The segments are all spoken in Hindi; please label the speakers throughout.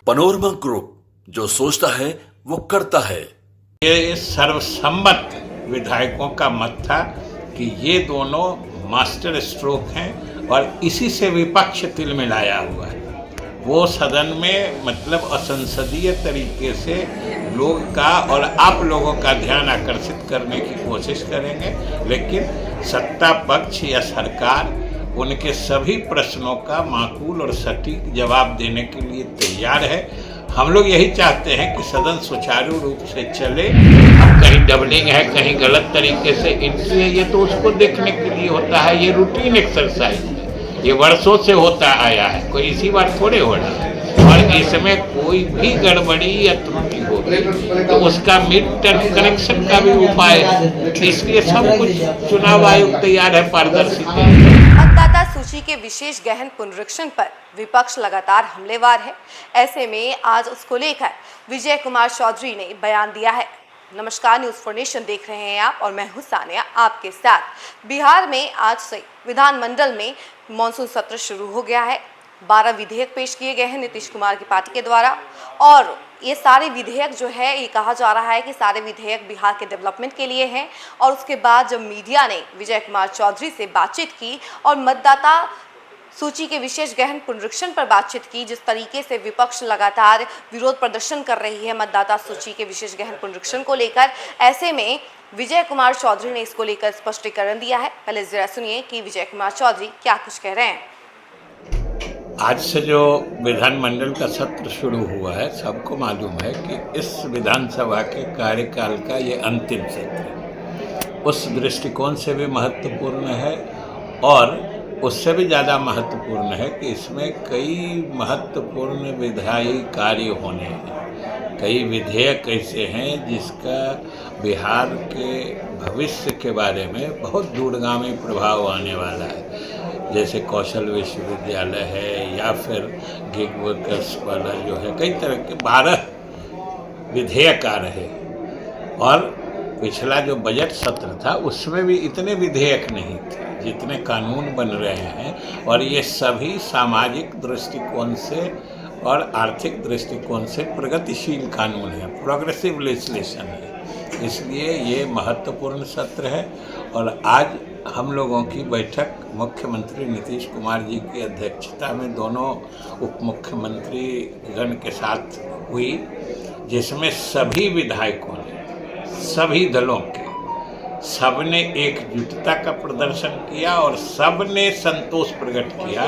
Speaker 1: पनोरमा ग्रुप, जो सोचता है वो करता है।
Speaker 2: ये सर्वसम्मत विधायकों का मत था कि ये दोनों मास्टर स्ट्रोक हैं और इसी से विपक्ष तिलमिलाया हुआ है। वो सदन में मतलब असंसदीय तरीके से लोग का और आप लोगों का ध्यान आकर्षित करने की कोशिश करेंगे, लेकिन सत्ता पक्ष या सरकार उनके सभी प्रश्नों का माकूल और सटीक जवाब देने के लिए तैयार है। हम लोग यही चाहते हैं कि सदन सुचारू रूप से चले। अब कहीं डबलिंग है, कहीं गलत तरीके से एंट्री है, ये तो उसको देखने के लिए होता है। ये रूटीन एक्सरसाइज है, ये वर्षों से होता आया है, कोई इसी बार थोड़े हो रहा है। और इसमें कोई भी गड़बड़ी या त्रुटि हो गई तो उसका मिड टर्म करेक्शन का भी उपाय है। इसलिए सब कुछ चुनाव आयोग तैयार है, पारदर्शी।
Speaker 3: मतदाता सूची के विशेष गहन पुनरीक्षण पर विपक्ष लगातार हमलेवार है। ऐसे में आज उसको लेकर विजय कुमार चौधरी ने बयान दिया है। नमस्कार, न्यूज़ फॉर नेशन देख रहे हैं आप और मैं हूं सानिया आपके साथ। बिहार में आज से विधानमंडल में मॉनसून सत्र शुरू हो गया है। 12 विधेयक पेश किए गए हैं नीतीश कुमार की पार्टी के द्वारा, और ये सारे विधेयक जो है, ये कहा जा रहा है कि सारे विधेयक बिहार के डेवलपमेंट के लिए हैं। और उसके बाद जब मीडिया ने विजय कुमार चौधरी से बातचीत की और मतदाता सूची के विशेष गहन पुनरीक्षण पर बातचीत की, जिस तरीके से विपक्ष लगातार विरोध प्रदर्शन कर रही है मतदाता सूची के विशेष गहन पुनरीक्षण को लेकर, ऐसे में विजय कुमार चौधरी ने इसको लेकर स्पष्टीकरण दिया है। पहले जरा सुनिए कि विजय कुमार चौधरी क्या कुछ कह रहे हैं।
Speaker 2: आज से जो विधानमंडल का सत्र शुरू हुआ है, सबको मालूम है कि इस विधानसभा के कार्यकाल का ये अंतिम सत्र है। उस दृष्टिकोण से भी महत्वपूर्ण है और उससे भी ज़्यादा महत्वपूर्ण है कि इसमें कई महत्वपूर्ण विधायी कार्य होने हैं। कई विधेयक ऐसे हैं जिसका बिहार के भविष्य के बारे में बहुत दूरगामी प्रभाव आने वाला है, जैसे कौशल विश्वविद्यालय है या फिर गिग वर्कर्स वाला जो है। कई तरह के 12 विधेयक आ रहे हैं और पिछला जो बजट सत्र था उसमें भी इतने विधेयक नहीं थे जितने कानून बन रहे हैं। और ये सभी सामाजिक दृष्टिकोण से और आर्थिक दृष्टिकोण से प्रगतिशील कानून है, प्रोग्रेसिव लेजिस्लेशन है। इसलिए ये महत्वपूर्ण सत्र है। और आज हम लोगों की बैठक मुख्यमंत्री नीतीश कुमार जी की अध्यक्षता में दोनों उप मुख्यमंत्री गण के साथ हुई, जिसमें सभी विधायकों ने, सभी दलों के, सबने एकजुटता का प्रदर्शन किया और सबने संतोष प्रकट किया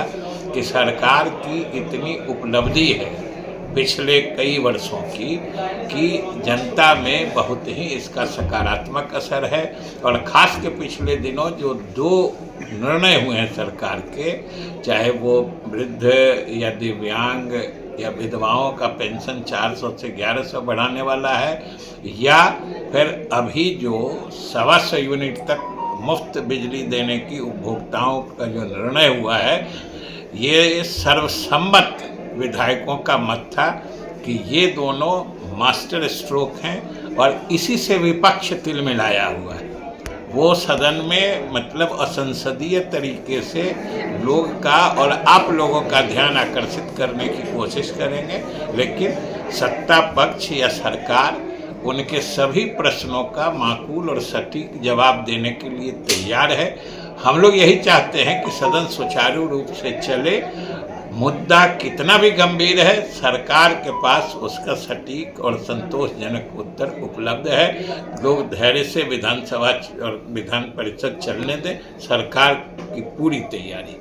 Speaker 2: कि सरकार की इतनी उपलब्धि है पिछले कई वर्षों की कि जनता में बहुत ही इसका सकारात्मक असर है। और ख़ास के पिछले दिनों जो 2 निर्णय हुए हैं सरकार के, चाहे वो वृद्ध या दिव्यांग या विधवाओं का पेंशन 400 से 1100 बढ़ाने वाला है, या फिर अभी जो 125 यूनिट तक मुफ्त बिजली देने की उपभोक्ताओं का जो निर्णय हुआ है, ये सर्वसम्मत विधायकों का मत था कि ये दोनों मास्टर स्ट्रोक हैं और इसी से विपक्ष तिलमिलाया हुआ है। वो सदन में मतलब असंसदीय तरीके से लोग का और आप लोगों का ध्यान आकर्षित करने की कोशिश करेंगे, लेकिन सत्ता पक्ष या सरकार उनके सभी प्रश्नों का माकूल और सटीक जवाब देने के लिए तैयार है। हम लोग यही चाहते हैं कि सदन सुचारू रूप से चले। मुद्दा कितना भी गंभीर है, सरकार के पास उसका सटीक और संतोषजनक उत्तर उपलब्ध है। लोग धैर्य से विधानसभा और विधान परिषद चलने दें, सरकार की पूरी तैयारी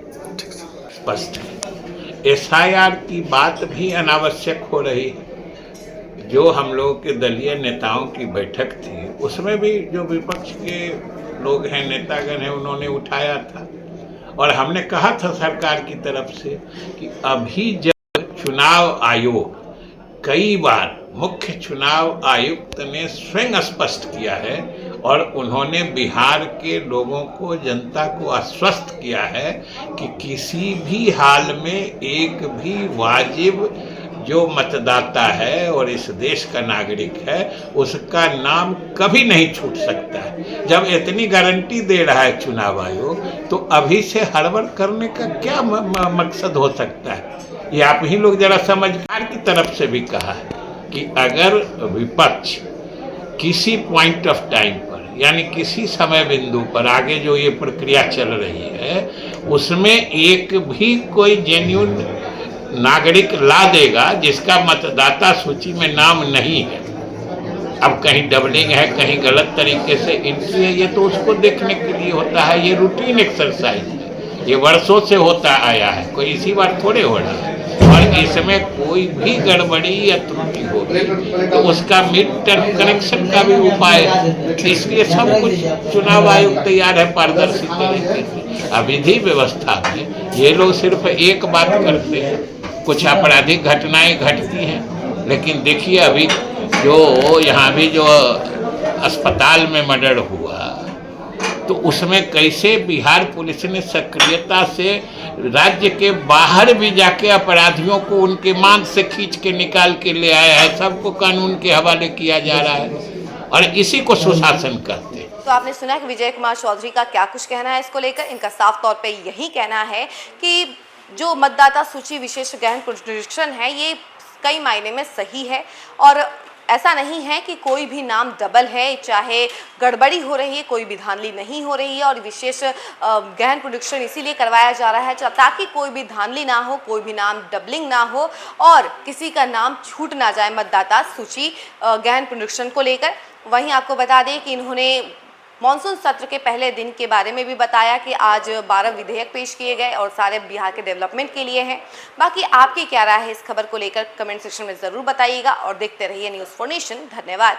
Speaker 2: स्पष्ट है। SIR की बात भी अनावश्यक हो रही है। जो हम लोग के दलीय नेताओं की बैठक थी उसमें भी जो विपक्ष के लोग हैं, नेतागण हैं, उन्होंने उठाया था और हमने कहा था सरकार की तरफ से कि अभी जब चुनाव आयोग, कई बार मुख्य चुनाव आयुक्त ने स्वयं स्पष्ट किया है और उन्होंने बिहार के लोगों को, जनता को आश्वस्त किया है कि किसी भी हाल में एक भी वाजिब जो मतदाता है और इस देश का नागरिक है उसका नाम कभी नहीं छूट सकता है। जब इतनी गारंटी दे रहा है चुनाव आयोग, तो अभी से हड़बड़ करने का क्या मकसद हो सकता है। ये आप ही लोग जरा समझदार की तरफ से भी कहा है कि अगर विपक्ष किसी पॉइंट ऑफ टाइम पर यानी किसी समय बिंदु पर आगे जो ये प्रक्रिया चल रही है उसमें एक भी कोई जेन्युइन नागरिक ला देगा जिसका मतदाता सूची में नाम नहीं है, अब कहीं डबलिंग है कहीं गलत तरीके से एंट्री है, ये तो उसको देखने के लिए होता है। ये रूटीन एक्सरसाइज है, ये वर्षों से होता आया है, कोई इसी बार थोड़े हो रहा है। और इसमें कोई भी गड़बड़ी या त्रुटि होगी तो उसका मिड टर्म करेक्शन का भी उपाय है। इसलिए सब कुछ चुनाव आयोग तैयार है पारदर्शी तरीके से। अविधि व्यवस्था में ये लोग सिर्फ एक बात करते हैं, कुछ आपराधिक घटनाएं घटती हैं, लेकिन देखिए अभी जो यहाँ भी जो अस्पताल में मर्डर हुआ तो उसमें कैसे बिहार पुलिस ने सक्रियता से राज्य के बाहर भी जाके अपराधियों को उनके मांग से खींच के निकाल के ले आया है, सबको कानून के हवाले किया जा रहा है और इसी को सुशासन कहते हैं।
Speaker 3: तो आपने सुना कि विजय कुमार चौधरी का क्या कुछ कहना है इसको लेकर। इनका साफ तौर पे यही कहना है कि जो मतदाता सूची विशेष गहन पुनरीक्षण है ये कई मायने में सही है और ऐसा नहीं है कि कोई भी नाम डबल है, चाहे गड़बड़ी हो रही है, कोई भी धांधली नहीं हो रही है और विशेष गहन पुनरीक्षण इसीलिए करवाया जा रहा है ताकि कोई भी धांधली ना हो, कोई भी नाम डबलिंग ना हो और किसी का नाम छूट ना जाए मतदाता सूची गहन पुनरीक्षण को लेकर। वहीं आपको बता दें कि इन्होंने मॉनसून सत्र के पहले दिन के बारे में भी बताया कि आज 12 विधेयक पेश किए गए और सारे बिहार के डेवलपमेंट के लिए हैं। बाकी आपकी क्या राय है इस खबर को लेकर कमेंट सेक्शन में ज़रूर बताइएगा और देखते रहिए न्यूज़4 नेशन। धन्यवाद।